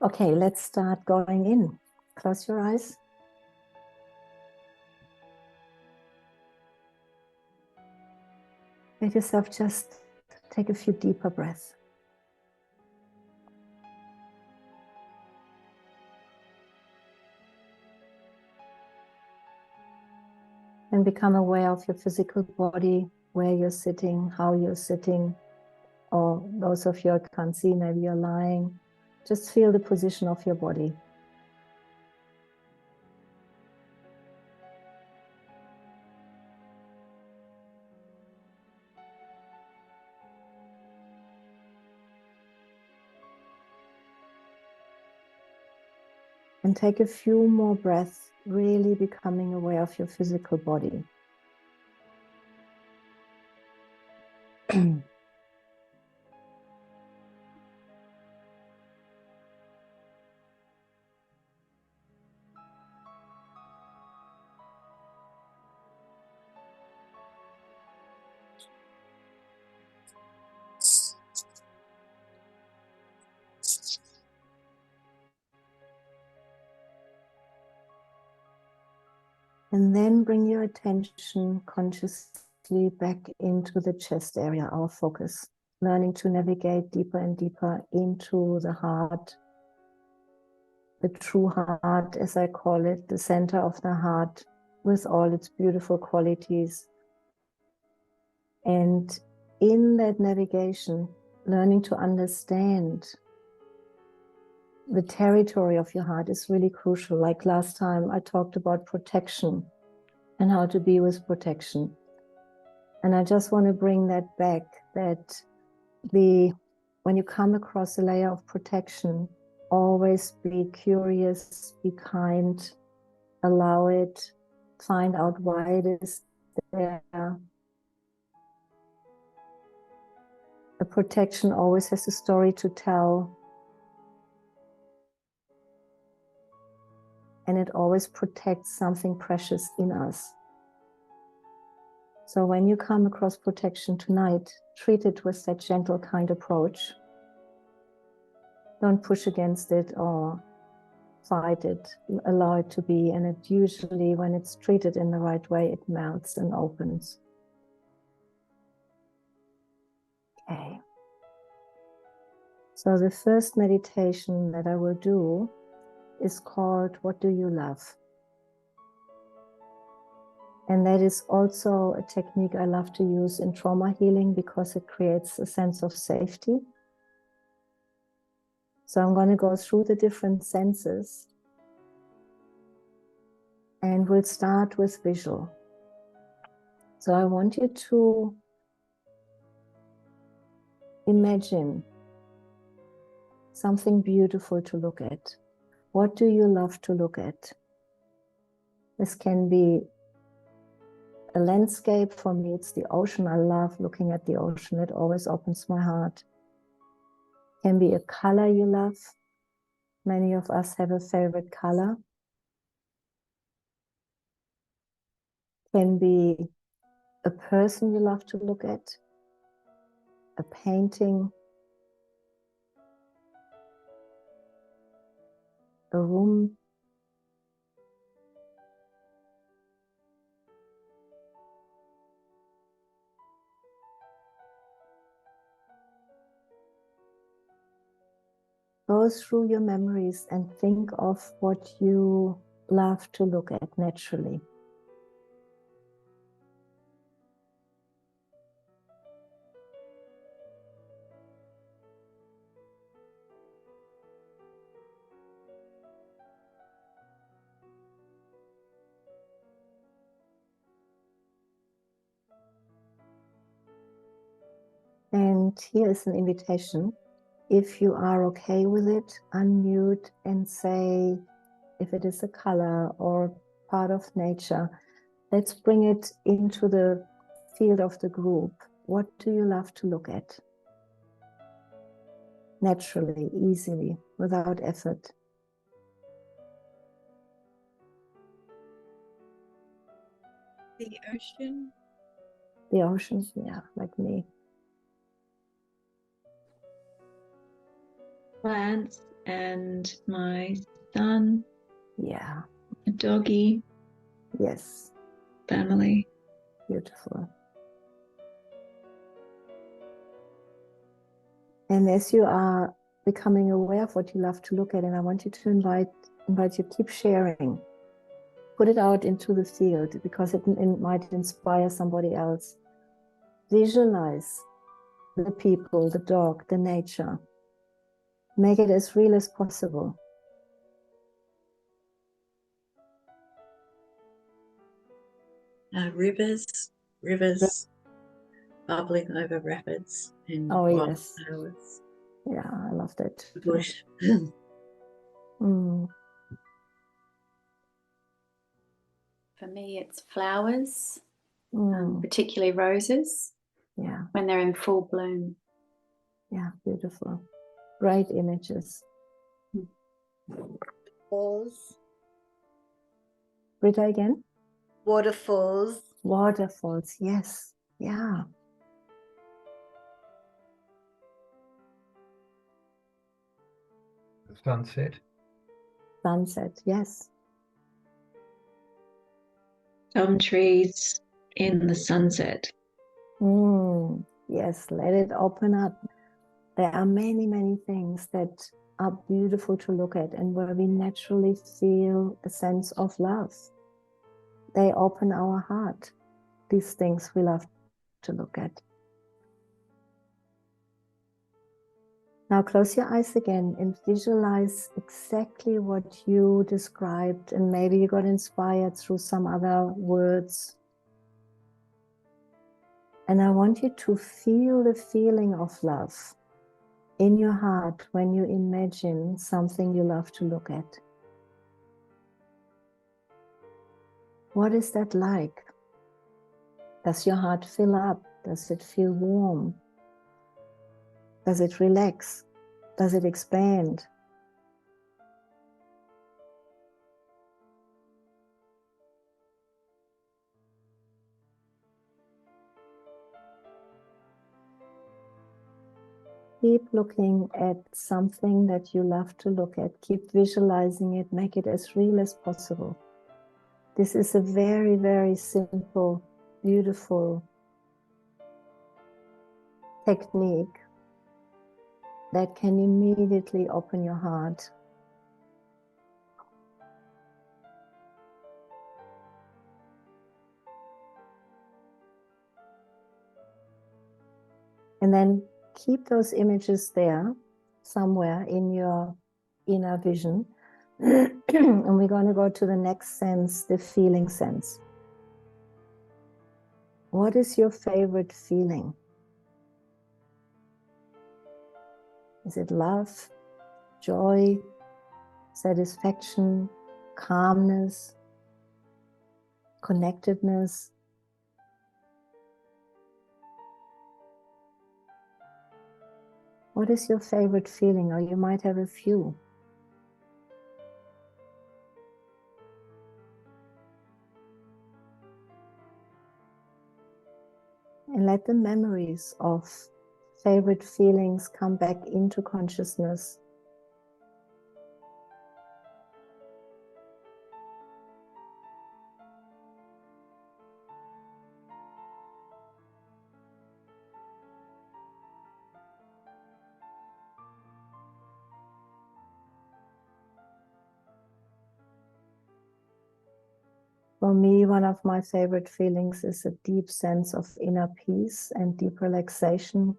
Okay, let's start going in. Close your eyes. Let yourself just take a few deeper breaths. And become aware of your physical body, where you're sitting, how you're sitting, or those of you who can't see, maybe you're lying. Just feel the position of your body. And take a few more breaths, really becoming aware of your physical body. And then bring your attention consciously back into the chest area, our focus, learning to navigate deeper and deeper into the heart, the true heart, as I call it, the center of the heart with all its beautiful qualities. And in that navigation, learning to understand the territory of your heart is really crucial. Like last time I talked about protection and how to be with protection. And I just want to bring that back, that when you come across a layer of protection, always be curious, be kind, allow it, find out why it is there. A protection always has a story to tell. And it always protects something precious in us. So when you come across protection tonight, treat it with that gentle, kind approach. Don't push against it or fight it, allow it to be. And it usually, when it's treated in the right way, it melts and opens. Okay. So the first meditation that I will do is called What Do You Love? And that is also a technique I love to use in trauma healing because it creates a sense of safety. So I'm going to go through the different senses and we'll start with visual. So I want you to imagine something beautiful to look at. What do you love to look at? This can be a landscape. For me, it's the ocean. I love looking at the ocean. It always opens my heart. It can be a color you love. Many of us have a favorite color. It can be a person you love to look at, a painting, a room. Go through your memories and think of what you love to look at naturally. And here is an invitation. If you are okay with it, unmute and say if it is a color or part of nature. Let's bring it into the field of the group. What do you love to look at? Naturally, easily, without effort. The ocean. The ocean, yeah, like me. Plants. and my son, Yeah. a doggy, Yes. family. Beautiful. And as you are becoming aware of what you love to look at, and I want you to invite you, keep sharing. Put it out into the field because it might inspire somebody else. Visualize the people, the dog, the nature. Make it as real as possible. Rivers bubbling over rapids and Oh, yes. wildflowers. Yeah, I love that. The bush. Mm. For me, it's flowers, Mm. particularly roses, Yeah, when they're in full bloom. yeah, beautiful. Bright images. Falls. Rita again? Waterfalls. Waterfalls, yes. Yeah. Sunset. Sunset, yes. Some trees in the sunset. Yes, let it open up. There are many, many things that are beautiful to look at and where we naturally feel a sense of love. They open our heart, these things we love to look at. Now close your eyes again and visualize exactly what you described, and maybe you got inspired through some other words. And I want you to feel the feeling of love in your heart when you imagine something you love to look at. What is that like? Does your heart fill up? Does it feel warm? Does it relax? Does it expand? Keep looking at something that you love to look at. Keep visualizing it. Make it as real as possible. This is a very, very simple, beautiful technique that can immediately open your heart. And then keep those images there somewhere in your inner vision. And we're going to go to the next sense, the feeling sense. What is your favorite feeling? Is it love, joy, satisfaction, calmness, connectedness? What is your favorite feeling? Or you might have a few. And let the memories of favorite feelings come back into consciousness. For me, one of my favorite feelings is a deep sense of inner peace and deep relaxation,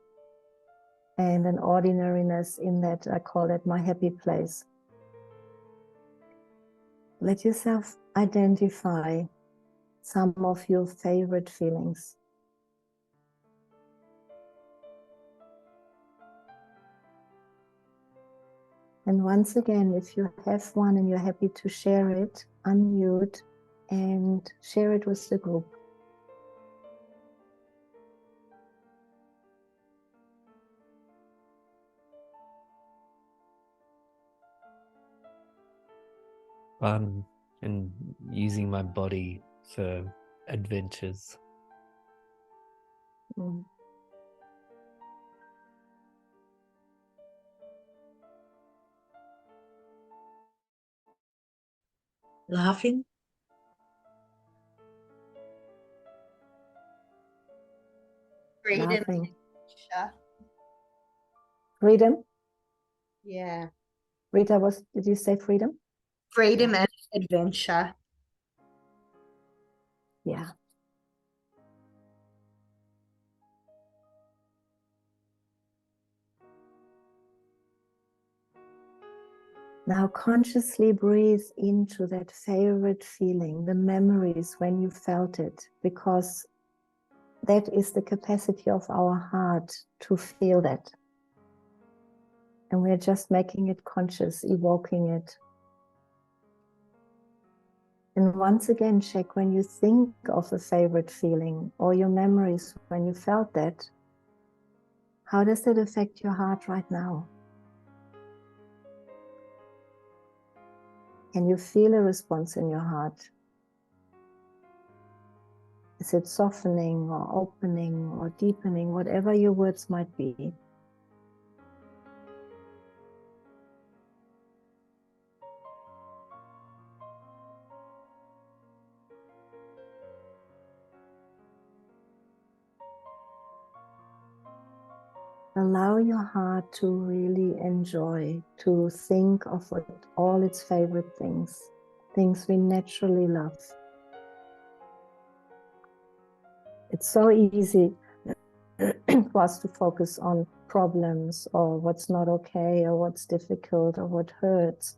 and an ordinariness in that. I call it my happy place. Let yourself identify some of your favorite feelings. And once again, if you have one and you're happy to share it, unmute and share it with the group. Fun and using my body for adventures. Mm. Laughing. Freedom. Laughing. Adventure. Freedom. Yeah. Rita, did you say freedom? Freedom and adventure. Yeah. Now consciously breathe into that favorite feeling, the memories when you felt it, because that is the capacity of our heart to feel that. And we're just making it conscious, evoking it. And once again, check when you think of a favorite feeling or your memories when you felt that, how does that affect your heart right now? Can you feel a response in your heart? Is it softening or opening or deepening, whatever your words might be? Allow your heart to really enjoy, to think of all its favorite things, things we naturally love. It's so easy for us to focus on problems or what's not okay or what's difficult or what hurts.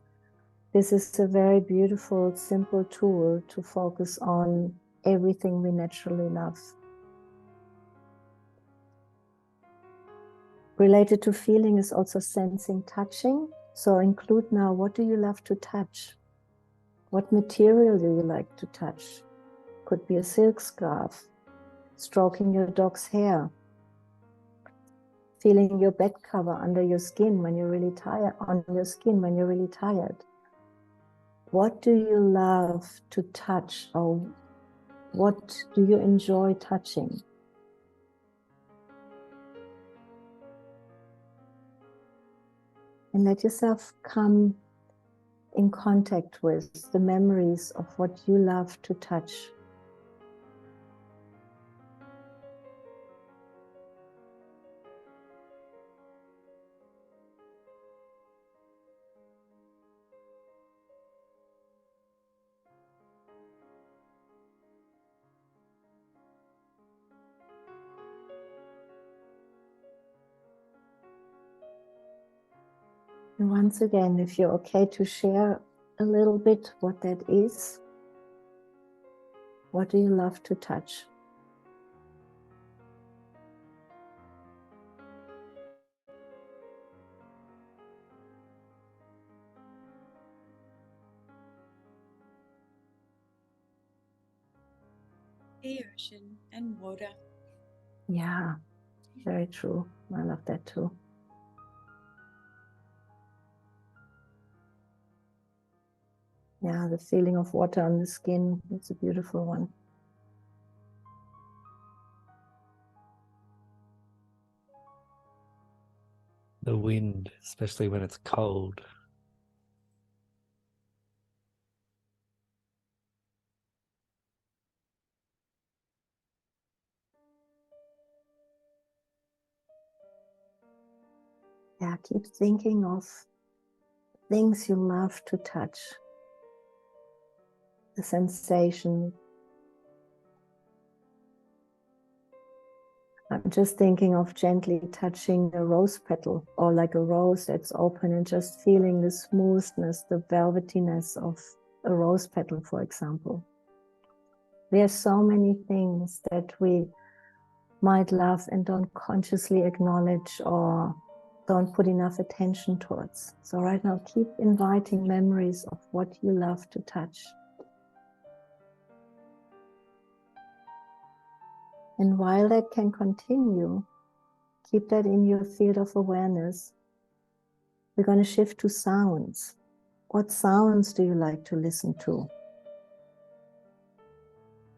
This is a very beautiful, simple tool to focus on everything we naturally love. Related to feeling is also sensing, touching. So include now, what do you love to touch? What material do you like to touch? Could be a silk scarf, stroking your dog's hair, feeling your bed cover under your skin when you're really tired, on your skin when you're really tired. What do you love to touch, or what do you enjoy touching? And let yourself come in contact with the memories of what you love to touch. And once again, if you're okay to share a little bit what that is, what do you love to touch? The ocean and water. Yeah, very true. I love that too. Yeah, the feeling of water on the skin, it's a beautiful one. The wind, especially when it's cold. Yeah, keep thinking of things you love to touch. The sensation. I'm just thinking of gently touching a rose petal, or like a rose that's open, and just feeling the smoothness, the velvetiness of a rose petal, for example. There are so many things that we might love and don't consciously acknowledge or don't put enough attention towards. So right now, keep inviting memories of what you love to touch. And while that can continue, keep that in your field of awareness. We're going to shift to sounds. What sounds do you like to listen to?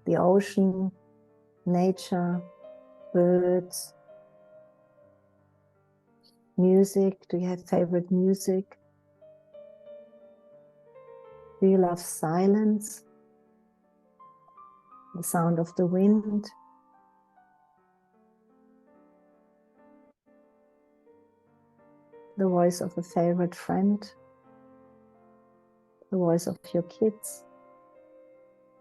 The ocean, nature, birds, music. Do you have favorite music? Do you love silence? The sound of the wind? The voice of a favorite friend? The voice of your kids?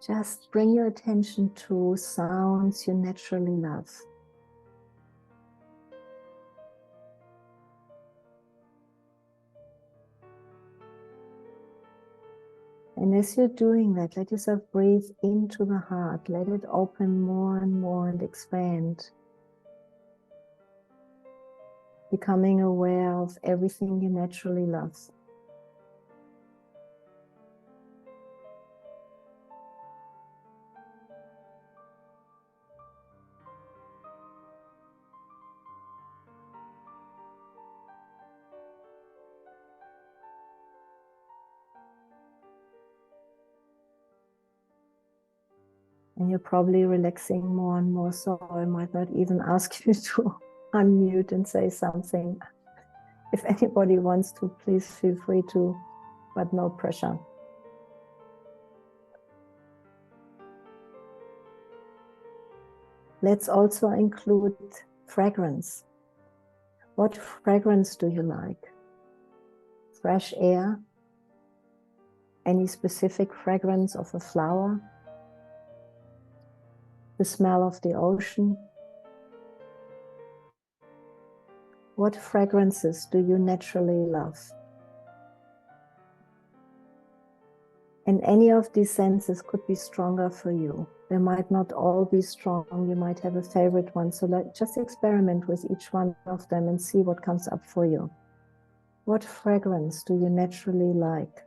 Just bring your attention to sounds you naturally love. And as you're doing that, let yourself breathe into the heart. Let it open more and more and expand. Becoming aware of everything you naturally love. And you're probably relaxing more and more, so I might not even ask you to unmute and say something. If anybody wants to, please feel free to, but no pressure. Let's also include fragrance. What fragrance do you like? Fresh air? Any specific fragrance of a flower? The smell of the ocean? What fragrances do you naturally love? And any of these senses could be stronger for you. They might not all be strong. You might have a favorite one. So just experiment with each one of them and see what comes up for you. What fragrance do you naturally like?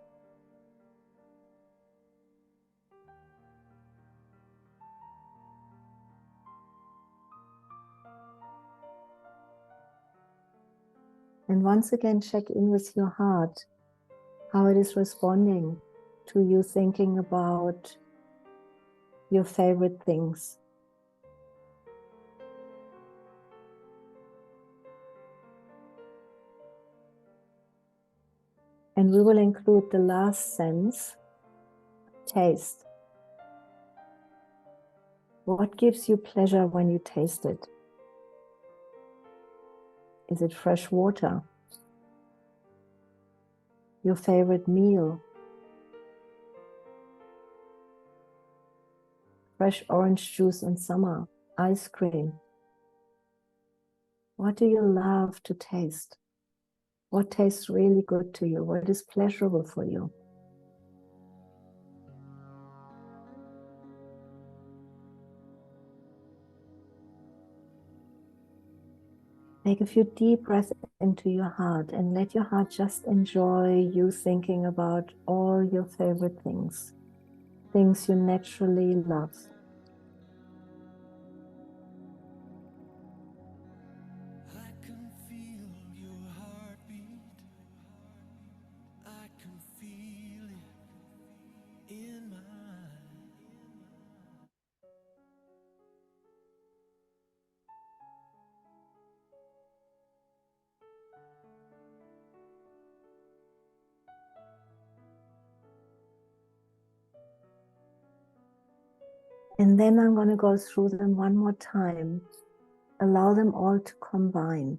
And once again, check in with your heart, how it is responding to you thinking about your favorite things. And we will include the last sense, taste. What gives you pleasure when you taste it? Is it fresh water? Your favorite meal? Fresh orange juice in summer? Ice cream? What do you love to taste? What tastes really good to you? What is pleasurable for you? Take a few deep breaths into your heart and let your heart just enjoy you thinking about all your favorite things, things you naturally love. I can feel your heartbeat. I can feel it in mine. And then I'm going to go through them one more time. Allow them all to combine.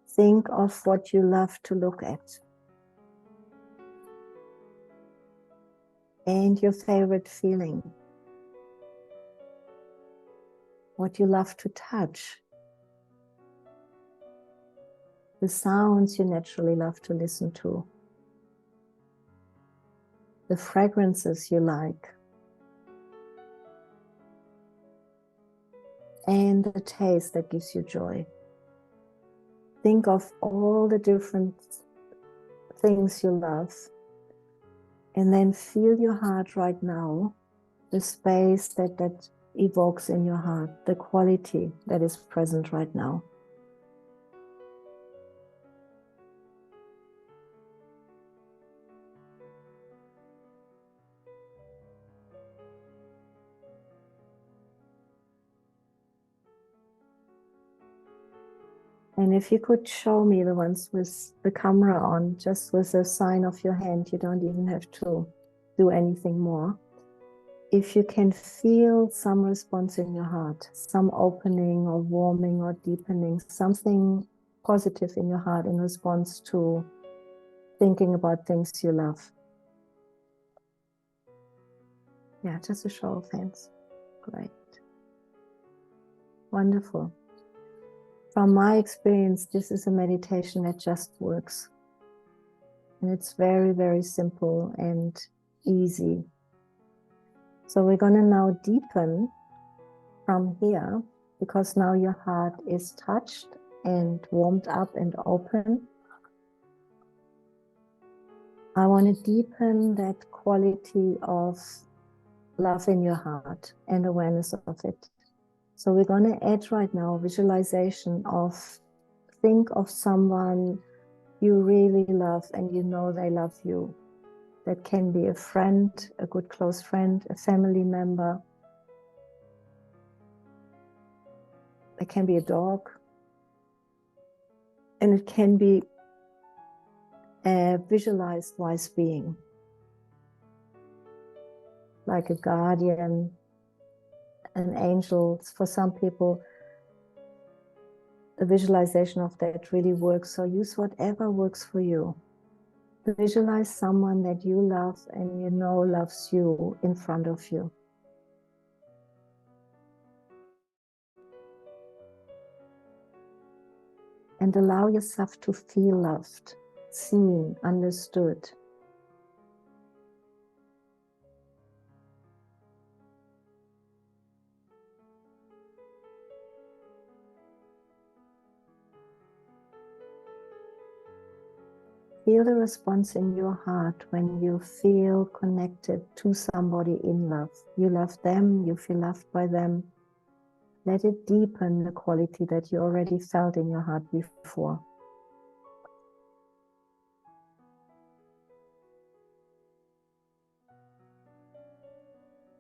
Think of what you love to look at. And your favorite feeling. What you love to touch. The sounds you naturally love to listen to. The fragrances you like. And the taste that gives you joy. Think of all the different things you love. And then feel your heart right now, the space that evokes in your heart, the quality that is present right now. And if you could show me the ones with the camera on, just with a sign of your hand, you don't even have to do anything more. If you can feel some response in your heart, some opening or warming or deepening, something positive in your heart in response to thinking about things you love. Yeah, just a show of hands. Great. Wonderful. From my experience, this is a meditation that just works. And it's very, very simple and easy. So we're going to now deepen from here, because now your heart is touched and warmed up and open. I want to deepen that quality of love in your heart and awareness of it. So we're going to add right now visualization of, think of someone you really love and you know they love you. That can be a friend, a good close friend, a family member. It can be a dog. And it can be a visualized wise being, like a guardian, an angel. For some people, the visualization of that really works. So use whatever works for you. Visualize someone that you love and you know loves you in front of you. And allow yourself to feel loved, seen, understood. Feel the response in your heart when you feel connected to somebody in love. You love them, you feel loved by them. Let it deepen the quality that you already felt in your heart before.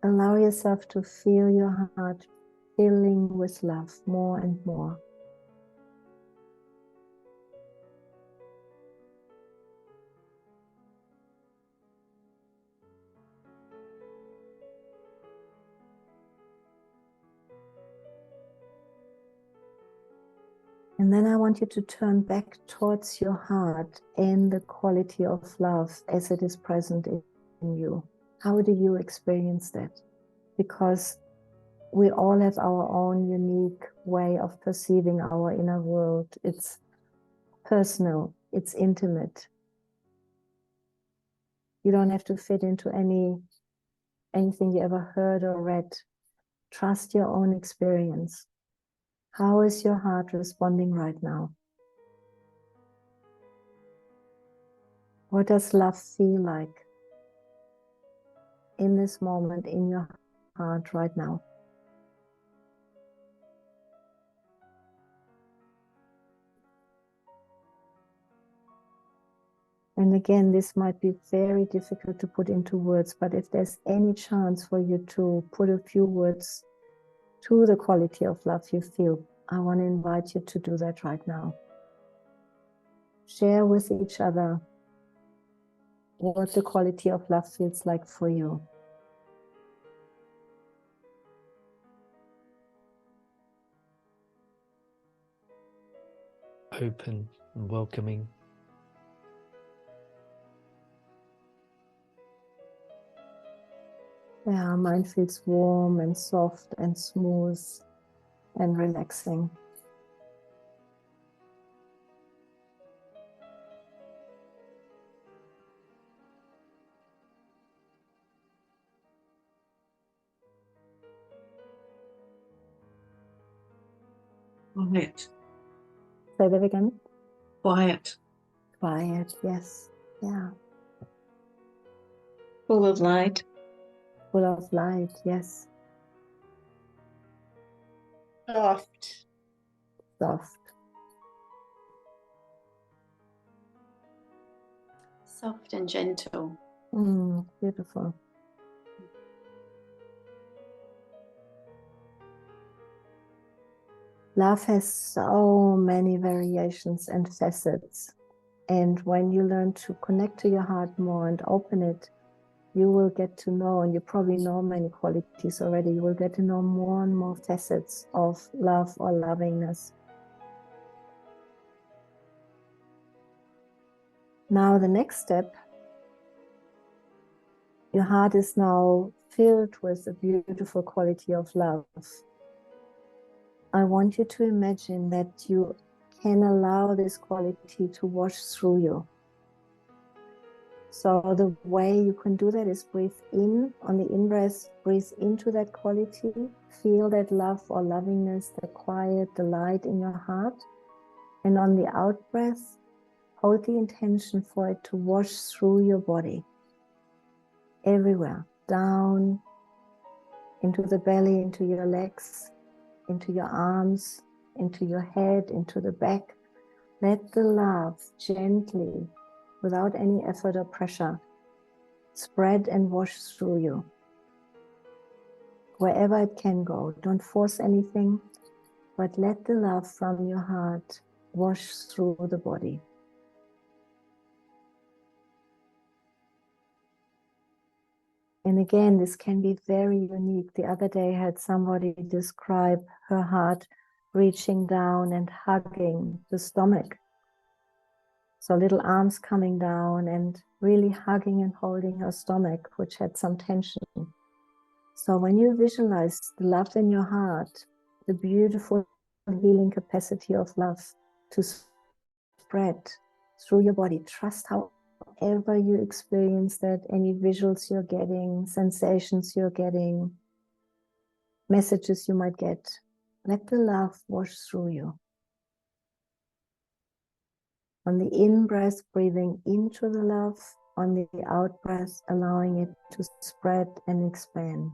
Allow yourself to feel your heart filling with love more and more. And then I want you to turn back towards your heart and the quality of love as it is present in you. How do you experience that? Because we all have our own unique way of perceiving our inner world. It's personal, it's intimate. You don't have to fit into anything you ever heard or read. Trust your own experience. How is your heart responding right now? What does love feel like in this moment in your heart right now? And again, this might be very difficult to put into words, but if there's any chance for you to put a few words to the quality of love you feel, I want to invite you to do that right now. Share with each other what the quality of love feels like for you. Open and welcoming. Yeah, mine feels warm and soft and smooth and relaxing. Quiet. Say that again. Quiet. Quiet, yes. Yeah. Full of light. Full of light, yes. Soft. Soft. Soft and gentle. Beautiful. Love has so many variations and facets. And when you learn to connect to your heart more and open it, you will get to know, and you probably know many qualities already, you will get to know more and more facets of love or lovingness. Now the next step, your heart is now filled with the beautiful quality of love. I want you to imagine that you can allow this quality to wash through you. So the way you can do that is breathe in. On the in-breath, breathe into that quality. Feel that love or lovingness, the quiet, the light in your heart. And on the out-breath, hold the intention for it to wash through your body. Everywhere. Down, into the belly, into your legs, into your arms, into your head, into the back. Let the love gently, without any effort or pressure, spread and wash through you. Wherever it can go, don't force anything, but let the love from your heart wash through the body. And again, this can be very unique. The other day I had somebody describe her heart reaching down and hugging the stomach. So little arms coming down and really hugging and holding her stomach, which had some tension. So when you visualize the love in your heart, the beautiful healing capacity of love to spread through your body, trust however you experience that, any visuals you're getting, sensations you're getting, messages you might get, let the love wash through you. On the in-breath, breathing into the love. On the out-breath, allowing it to spread and expand.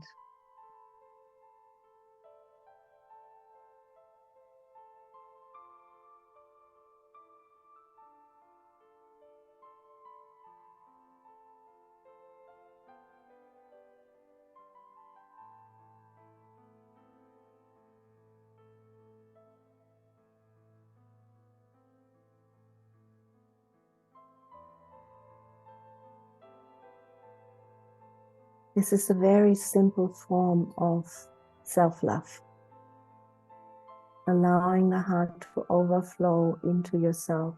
This is a very simple form of self-love. Allowing the heart to overflow into yourself.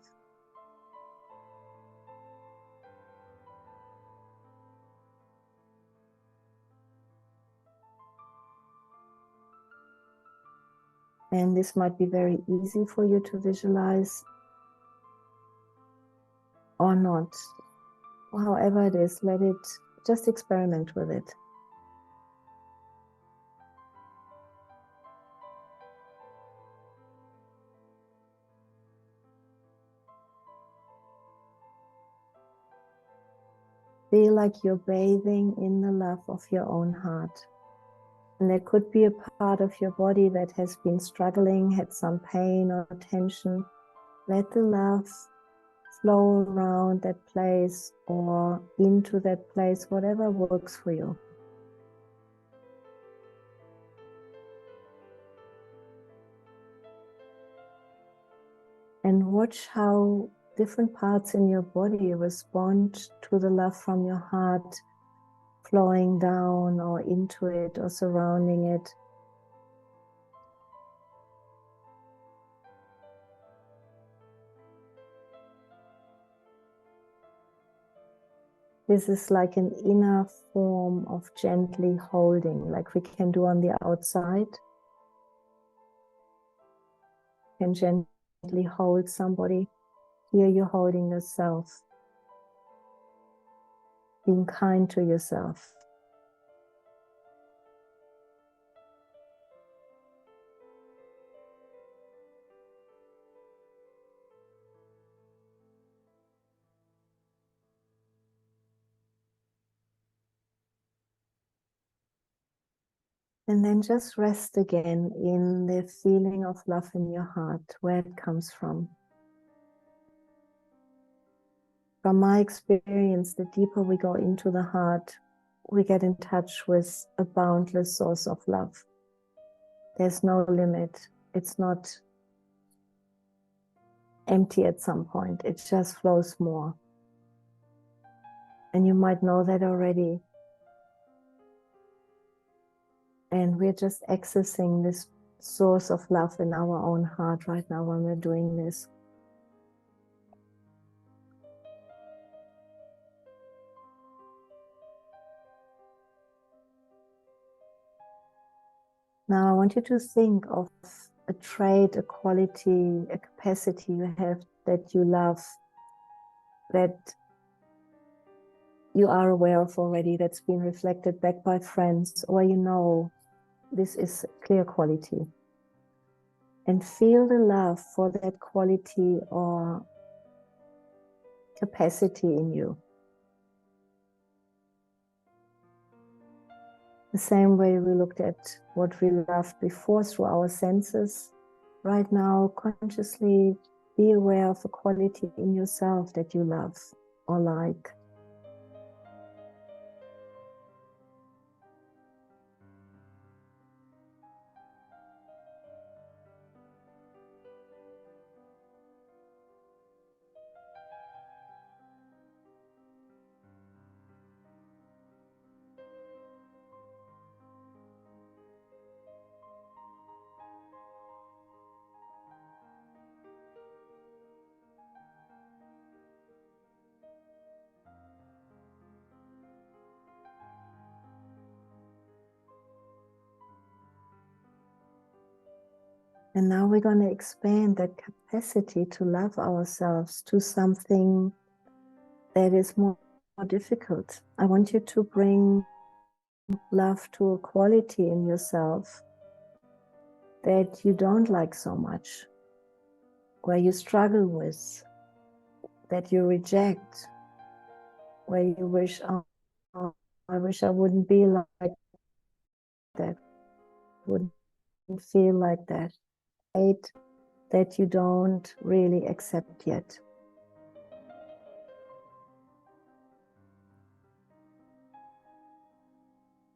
And this might be very easy for you to visualize or not. However it is, let it, just experiment with it. Feel like you're bathing in the love of your own heart. And there could be a part of your body that has been struggling, had some pain or tension. Let the love flow around that place or into that place, whatever works for you. And watch how different parts in your body respond to the love from your heart flowing down or into it or surrounding it. This is like an inner form of gently holding, like we can do on the outside. You can gently hold somebody. Here you're holding yourself. Being kind to yourself. And then just rest again in the feeling of love in your heart, where it comes from. From my experience, the deeper we go into the heart, we get in touch with a boundless source of love. There's no limit. It's not empty at some point. It just flows more. And you might know that already. And we're just accessing this source of love in our own heart right now when we're doing this. Now I want you to think of a trait, a quality, a capacity you have that you love, that you are aware of already, that's been reflected back by friends, or you know this is a clear quality. And feel the love for that quality or capacity in you. The same way we looked at what we loved before through our senses. Right now, consciously be aware of a quality in yourself that you love or like. And now we're going to expand that capacity to love ourselves to something that is more difficult. I want you to bring love to a quality in yourself that you don't like so much, where you struggle with, that you reject, where you wish, oh, I wish I wouldn't be like that, wouldn't feel like that. Hate that you don't really accept yet.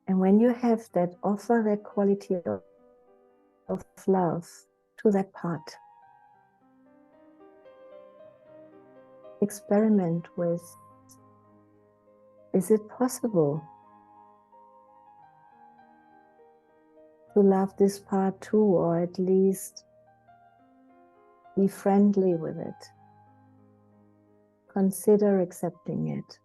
And when you have that, offer that quality of love to that part. Experiment with, is it possible to love this part too, or at least be friendly with it? Consider accepting it.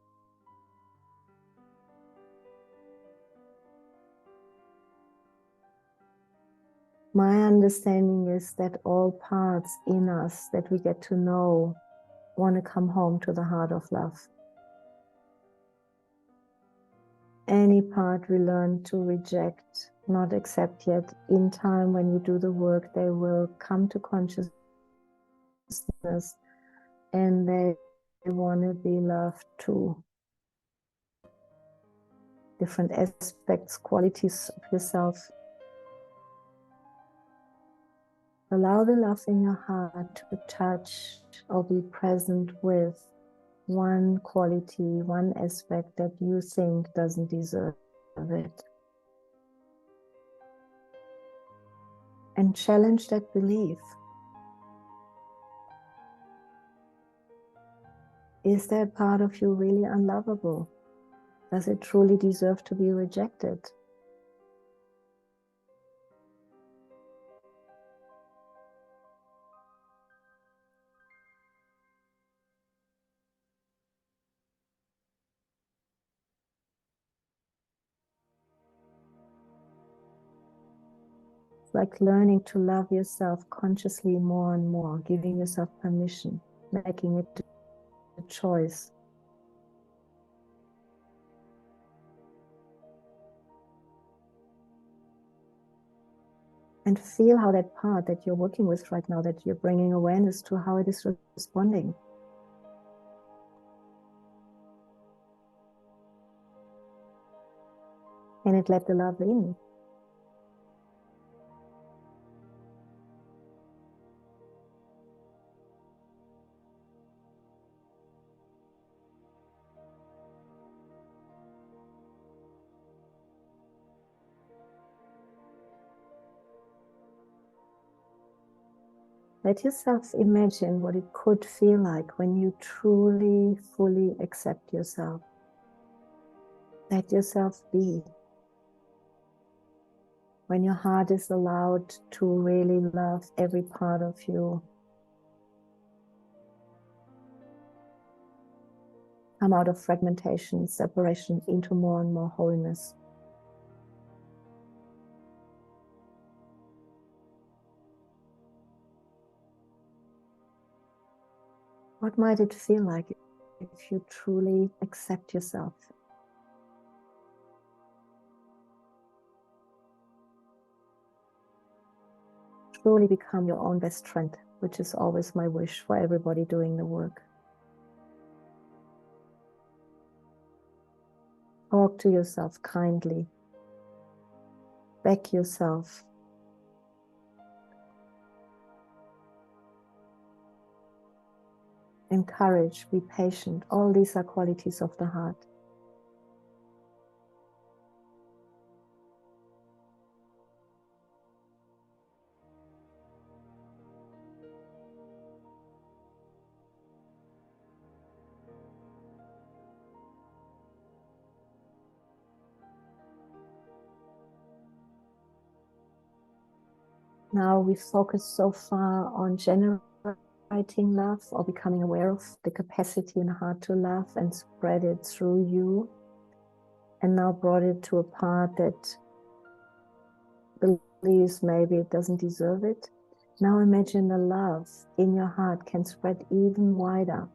My understanding is that all parts in us that we get to know want to come home to the heart of love. Any part we learn to reject, not accept yet, in time when you do the work, they will come to consciousness and they want to be loved too. Different aspects, qualities of yourself. Allow the love in your heart to touch or be present with one quality, one aspect that you think doesn't deserve it. And challenge that belief. Is that part of you really unlovable? Does it truly deserve to be rejected? It's like learning to love yourself consciously more and more, giving yourself permission, making it a choice. And feel how that part that you're working with right now, that you're bringing awareness to, how it is responding. Can it let the love in? Let yourself imagine what it could feel like when you truly, fully accept yourself. Let yourself be. When your heart is allowed to really love every part of you. Come out of fragmentation, separation into more and more wholeness. What might it feel like if you truly accept yourself? Truly become your own best friend, which is always my wish for everybody doing the work. Talk to yourself kindly. Back yourself. Encourage, be patient. All these are qualities of the heart. Now we focus so far on generating love or becoming aware of the capacity in the heart to love and spread it through you. And now brought it to a part that believes maybe it doesn't deserve it. Now imagine the love in your heart can spread even wider.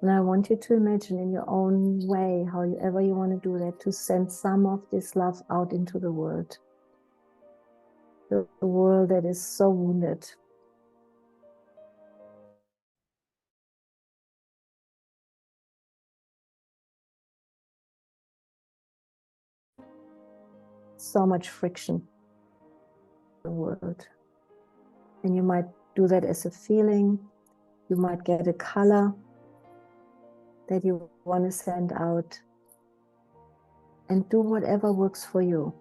And I want you to imagine in your own way, however you want to do that, to send some of this love out into the world. The world that is so wounded. So much friction in the world. And you might do that as a feeling. You might get a color that you want to send out. And do whatever works for you.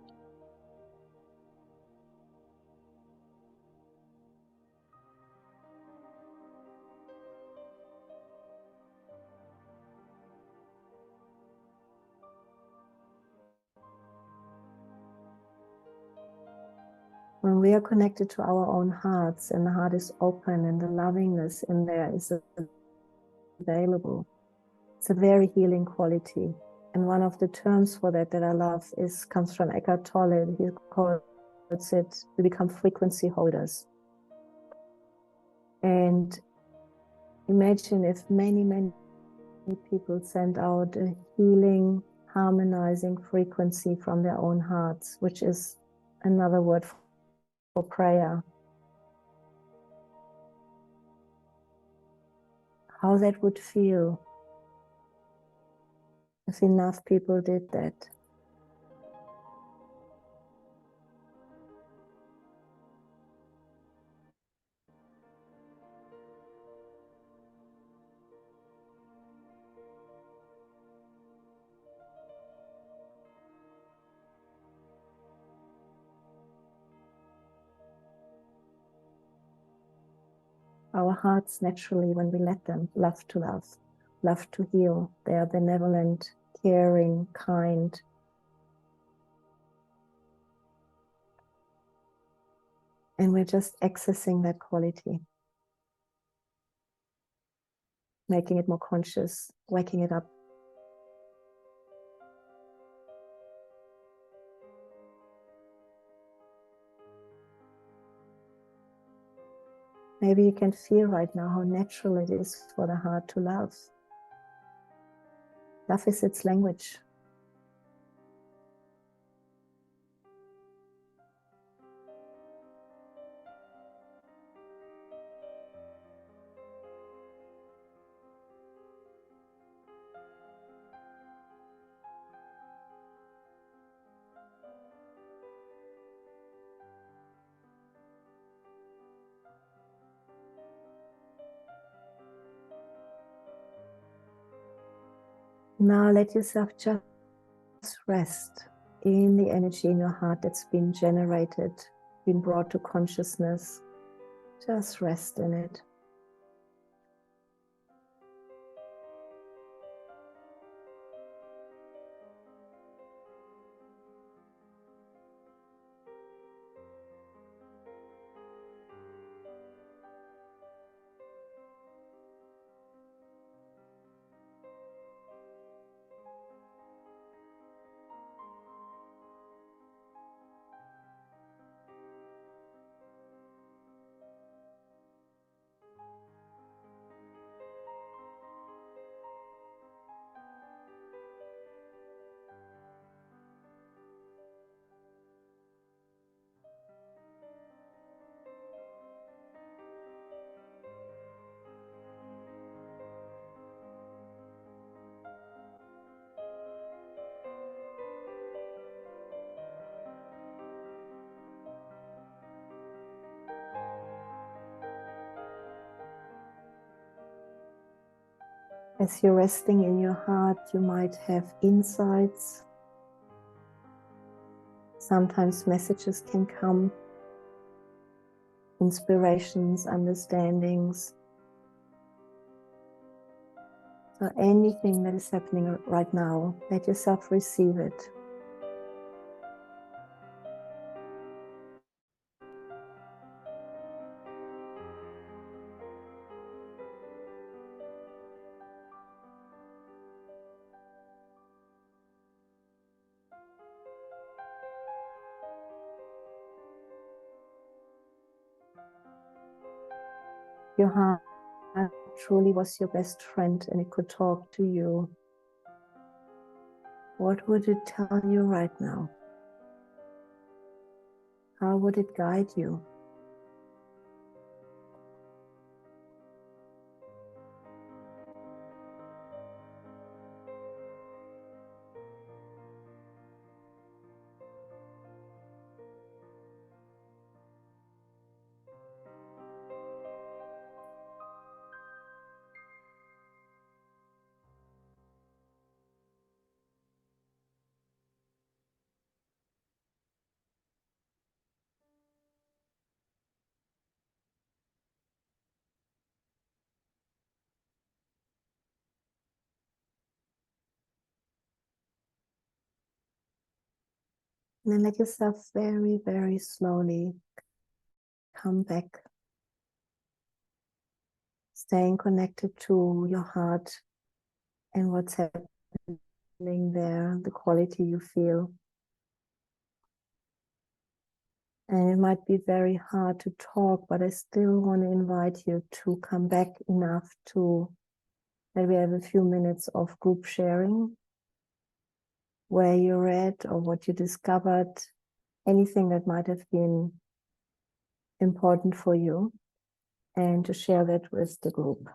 When we are connected to our own hearts and the heart is open and the lovingness in there is available, it's a very healing quality. And one of the terms for that I love comes from Eckhart Tolle. He calls it, we become frequency holders. And imagine if many, many people send out a healing, harmonizing frequency from their own hearts, which is another word for prayer. How that would feel if enough people did that. Our hearts naturally, when we let them, love to love, love to heal. They are benevolent, caring, kind. And we're just accessing that quality, making it more conscious, waking it up. Maybe you can feel right now how natural it is for the heart to love. Love is its language. Now let yourself just rest in the energy in your heart that's been generated, been brought to consciousness Just rest in it. As you're resting in your heart, you might have insights. Sometimes messages can come, inspirations, understandings. So anything that is happening right now, let yourself receive it. Your heart truly was your best friend and it could talk to you. What would it tell you right now? How would it guide you? And then let yourself very, very slowly come back, staying connected to your heart and what's happening there, the quality you feel. And it might be very hard to talk, but I still want to invite you to come back enough to that we have a few minutes of group sharing, where you're at or what you discovered, anything that might have been important for you, and to share that with the group.